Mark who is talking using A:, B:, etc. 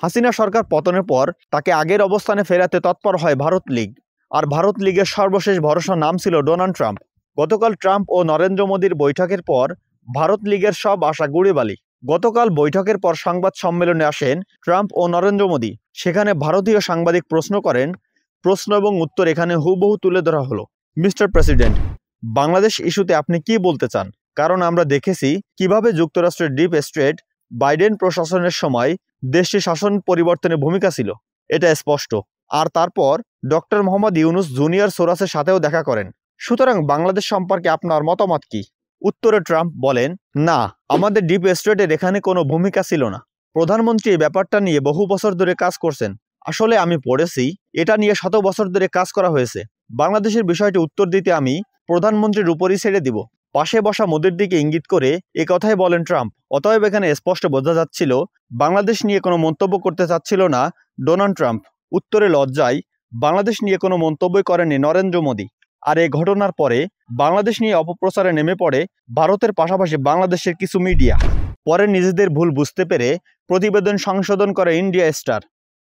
A: হাসিনা সরকার পতনের পর তাকে আগের অবস্থানে ফেরাতে তৎপর হয় ভারত লীগ। আর ভারত লীগের সর্বশেষ ভরসার নাম ছিল ডোনাল্ড ট্রাম্প। গতকাল ট্রাম্প ও নরেন্দ্র মোদীর বৈঠকের পর ভারত লীগের সব আশা গুঁড়েবালি। গতকাল বৈঠকের পর সংবাদ সম্মেলনে আসেন ট্রাম্প ও নরেন্দ্র মোদী। সেখানে ভারতীয় সাংবাদিক প্রশ্ন করেন। প্রশ্ন এবং উত্তর এখানে হুবহু তুলে ধরা হলো। মিস্টার প্রেসিডেন্ট, বাংলাদেশ ইস্যুতে আপনি কি বলতে চান? কারণ আমরা দেখেছি কিভাবে যুক্তরাষ্ট্রের ডিপ স্টেট বাইডেন প্রশাসনের সময় দেশটির শাসন পরিবর্তনে ভূমিকা ছিল, এটা স্পষ্ট। আর তারপর ডক্টর মোহাম্মদ ইউনুস জুনিয়র সোরাসের সাথেও দেখা করেন। সুতরাং বাংলাদেশ সম্পর্কে আপনার মতামত কি? উত্তরে ট্রাম্প বলেন, না, আমাদের ডিপ স্টেটের এখানে কোনো ভূমিকা ছিল না। প্রধানমন্ত্রী এই ব্যাপারটা নিয়ে বহু বছর ধরে কাজ করছেন। আসলে আমি পড়েছি এটা নিয়ে 100 বছর ধরে কাজ করা হয়েছে। বাংলাদেশের বিষয়টি উত্তর দিতে আমি প্রধানমন্ত্রীর উপরই ছেড়ে দিব। পাশে বসা মোদির দিকে ইঙ্গিত করে এ কথাই বলেন ট্রাম্প। অতএব এখানে স্পষ্ট বোঝা যাচ্ছিল বাংলাদেশ নিয়ে কোনো মন্তব্য করতে চাচ্ছিল না ডোনাল্ড ট্রাম্প। উত্তরে লজ্জায় বাংলাদেশ নিয়ে কোনো মন্তব্যই করেননি নরেন্দ্র মোদী। আর এই ঘটনার পরে বাংলাদেশ নিয়ে অপপ্রচারে নেমে পড়ে ভারতের পাশাপাশি বাংলাদেশের কিছু মিডিয়া। পরে নিজেদের ভুল বুঝতে পেরে প্রতিবেদন সংশোধন করে ইন্ডিয়া স্টার।